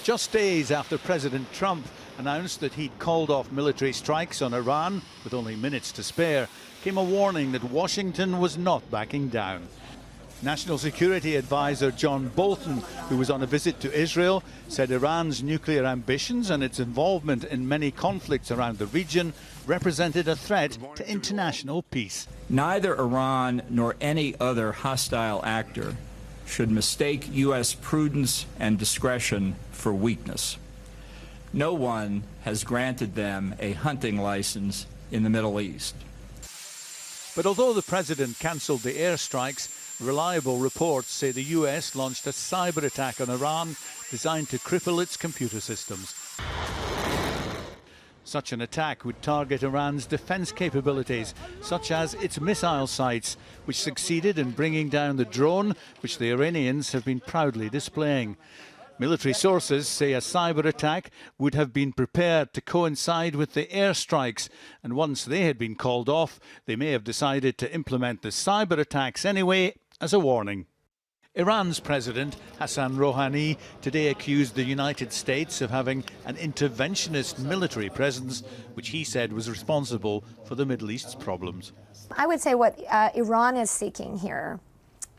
Just days after President Trump announced that he'd called off military strikes on Iran, with only minutes to spare, came a warning that Washington was not backing down. National Security Advisor John Bolton, who was on a visit to Israel, said Iran's nuclear ambitions and its involvement in many conflicts around the region represented a threat to international peace. Neither Iran nor any other hostile actor should mistake U.S. prudence and discretion for weakness. No one has granted them a hunting license in the Middle East. But although the president cancelled the airstrikes, reliable reports say the US launched a cyber attack on Iran designed to cripple its computer systems. Such an attack would target Iran's defence capabilities, such as its missile sites, which succeeded in bringing down the drone which the Iranians have been proudly displaying. Military sources say a cyber attack would have been prepared to coincide with the airstrikes, and once they had been called off, they may have decided to implement the cyber attacks anyway as a warning. Iran's President Hassan Rouhani today accused the United States of having an interventionist military presence, which he said was responsible for the Middle East's problems. I would say what Iran is seeking here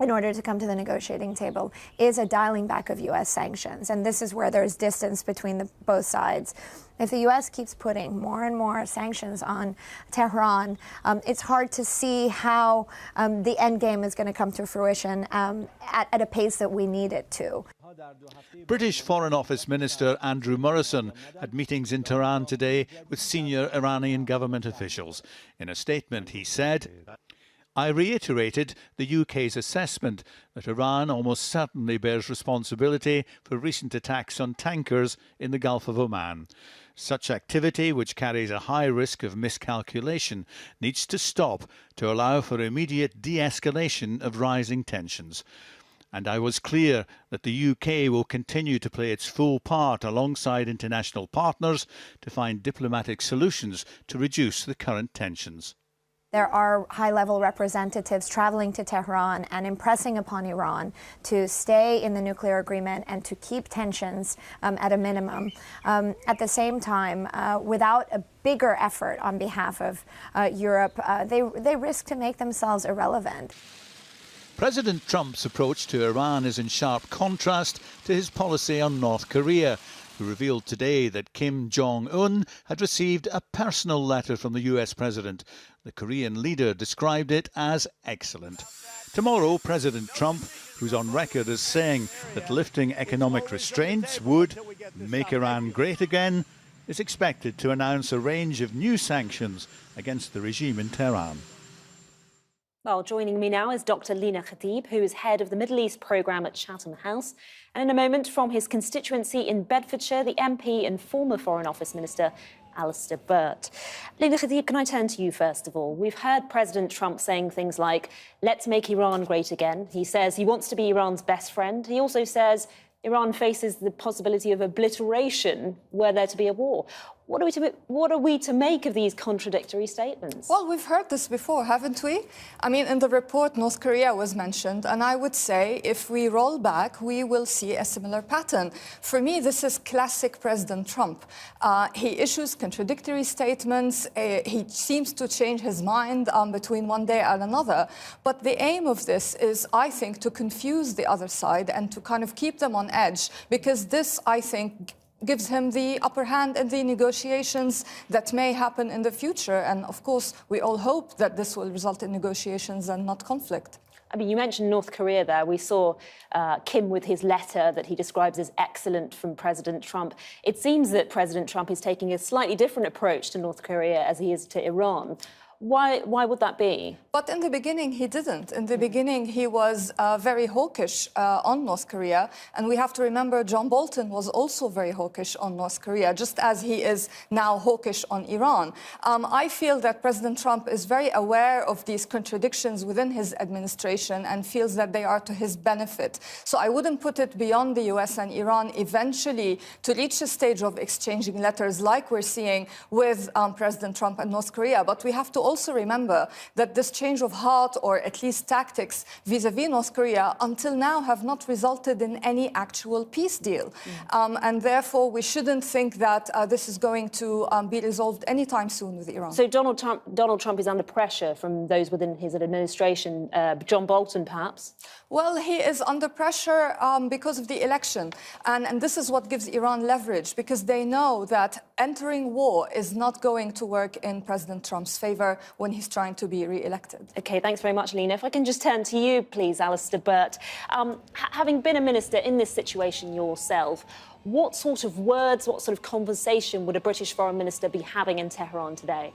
in order to come to the negotiating table is a dialing back of U.S. sanctions. And this is where there's distance between both sides. If the U.S. keeps putting more and more sanctions on Tehran, it's hard to see how the end game is going to come to fruition at a pace that we need it to. British Foreign Office Minister Andrew Morrison had meetings in Tehran today with senior Iranian government officials. In a statement, he said, "I reiterated the UK's assessment that Iran almost certainly bears responsibility for recent attacks on tankers in the Gulf of Oman. Such activity, which carries a high risk of miscalculation, needs to stop to allow for immediate de-escalation of rising tensions. And I was clear that the UK will continue to play its full part alongside international partners to find diplomatic solutions to reduce the current tensions." There are high-level representatives traveling to Tehran and impressing upon Iran to stay in the nuclear agreement and to keep tensions at a minimum. At the same time, without a bigger effort on behalf of Europe, they risk to make themselves irrelevant. President Trump's approach to Iran is in sharp contrast to his policy on North Korea, who revealed today that Kim Jong-un had received a personal letter from the US president. The Korean leader described it as excellent. Tomorrow, President Trump, who's on record as saying that lifting economic restraints would make Iran great again, is expected to announce a range of new sanctions against the regime in Tehran. Well, joining me now is Dr. Lina Khatib, who is head of the Middle East programme at Chatham House. And in a moment, from his constituency in Bedfordshire, the MP and former Foreign Office Minister, Alistair Burt. Lina Khatib, can I turn to you first of all? We've heard President Trump saying things like, let's make Iran great again. He says he wants to be Iran's best friend. He also says Iran faces the possibility of obliteration were there to be a war. What are we to make of these contradictory statements? Well, we've heard this before, haven't we? I mean, in the report, North Korea was mentioned, and I would say if we roll back, we will see a similar pattern. For me, this is classic President Trump. He issues contradictory statements. He seems to change his mind between one day and another. But the aim of this is, I think, to confuse the other side and to kind of keep them on edge, because this, I think, gives him the upper hand in the negotiations that may happen in the future. And of course, we all hope that this will result in negotiations and not conflict. I mean, you mentioned North Korea there. We saw Kim with his letter that he describes as excellent from President Trump. It seems that President Trump is taking a slightly different approach to North Korea as he is to Iran. Why would that be? But in the beginning, he didn't. In the beginning, he was very hawkish on North Korea. And we have to remember John Bolton was also very hawkish on North Korea, just as he is now hawkish on Iran. I feel that President Trump is very aware of these contradictions within his administration and feels that they are to his benefit. So I wouldn't put it beyond the US and Iran eventually to reach a stage of exchanging letters like we're seeing with President Trump and North Korea. But we have to also remember that this change of heart, or at least tactics, vis-à-vis North Korea, until now have not resulted in any actual peace deal. And therefore, we shouldn't think that this is going to be resolved anytime soon with Iran. So Donald Trump is under pressure from those within his administration, John Bolton perhaps? Well, he is under pressure because of the election. And this is what gives Iran leverage, because they know that entering war is not going to work in President Trump's favour when he's trying to be re-elected. OK, thanks very much, Lena. If I can just turn to you, please, Alistair Burt. Having been a minister in this situation yourself, what sort of words, what sort of conversation would a British foreign minister be having in Tehran today?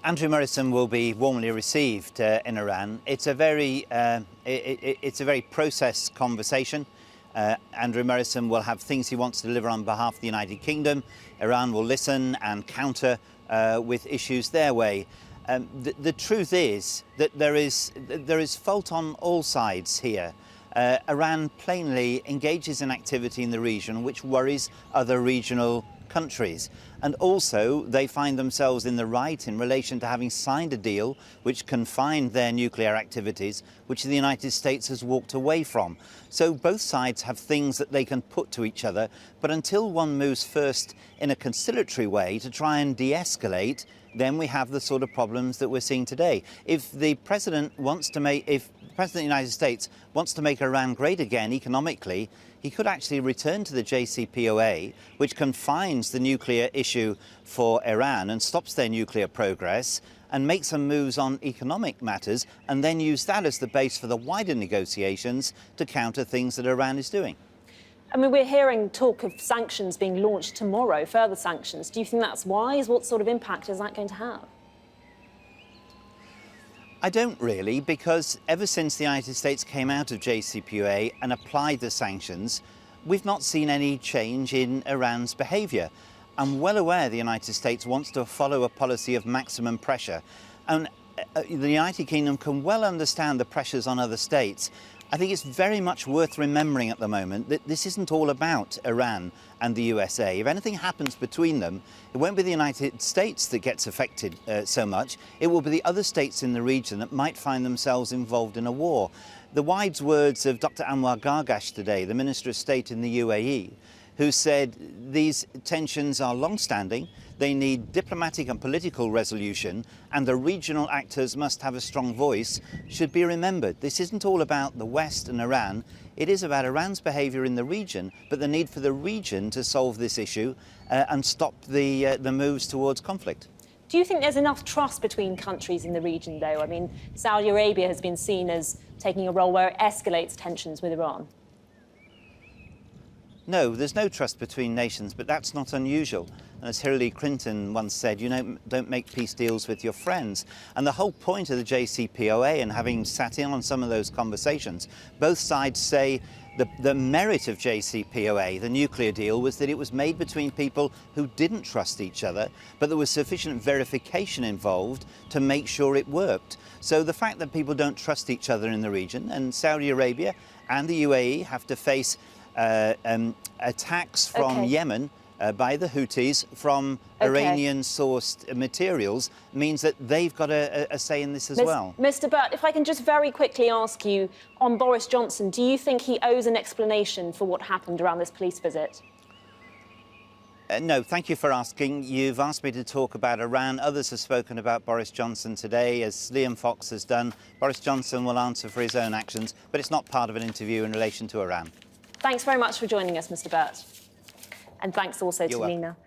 Andrew Morrison will be warmly received in Iran. It's a very processed conversation. Andrew Morrison will have things he wants to deliver on behalf of the United Kingdom. Iran will listen and counter with issues their way. The truth is that there is fault on all sides here. Iran plainly engages in activity in the region which worries other regional countries. And also, they find themselves in the right in relation to having signed a deal which confined their nuclear activities, which the United States has walked away from. So both sides have things that they can put to each other, but until one moves first in a conciliatory way to try and de-escalate, then we have the sort of problems that we're seeing today. If the President of the United States wants to make Iran great again economically, he could actually return to the JCPOA, which confines the nuclear issue for Iran and stops their nuclear progress, and make some moves on economic matters, and then use that as the base for the wider negotiations to counter things that Iran is doing. I mean, we're hearing talk of sanctions being launched tomorrow, further sanctions. Do you think that's wise? What sort of impact is that going to have? I don't really, because ever since the United States came out of JCPOA and applied the sanctions, we've not seen any change in Iran's behaviour. I'm well aware the United States wants to follow a policy of maximum pressure, and the United Kingdom can well understand the pressures on other states. I think it's very much worth remembering at the moment that this isn't all about Iran and the USA. If anything happens between them, it won't be the United States that gets affected so much. It will be the other states in the region that might find themselves involved in a war. The wise words of Dr. Anwar Gargash today, the Minister of State in the UAE, who said these tensions are long-standing, they need diplomatic and political resolution, and the regional actors must have a strong voice, should be remembered. This isn't all about the West and Iran. It is about Iran's behaviour in the region, but the need for the region to solve this issue and stop the moves towards conflict. Do you think there's enough trust between countries in the region, though? I mean, Saudi Arabia has been seen as taking a role where it escalates tensions with Iran. No, there's no trust between nations, but that's not unusual. And as Hillary Clinton once said, you know, don't make peace deals with your friends. And the whole point of the JCPOA, and having sat in on some of those conversations, both sides say the merit of JCPOA, the nuclear deal, was that it was made between people who didn't trust each other, but there was sufficient verification involved to make sure it worked. So the fact that people don't trust each other in the region, and Saudi Arabia and the UAE have to face attacks from Yemen by the Houthis from Iranian-sourced materials, means that they've got a say in this as well. Mr. Burt, if I can just very quickly ask you, on Boris Johnson, do you think he owes an explanation for what happened around this police visit? No, thank you for asking. You've asked me to talk about Iran. Others have spoken about Boris Johnson today, as Liam Fox has done. Boris Johnson will answer for his own actions, but it's not part of an interview in relation to Iran. Thanks very much for joining us, Mr. Burt. And thanks also to Lena.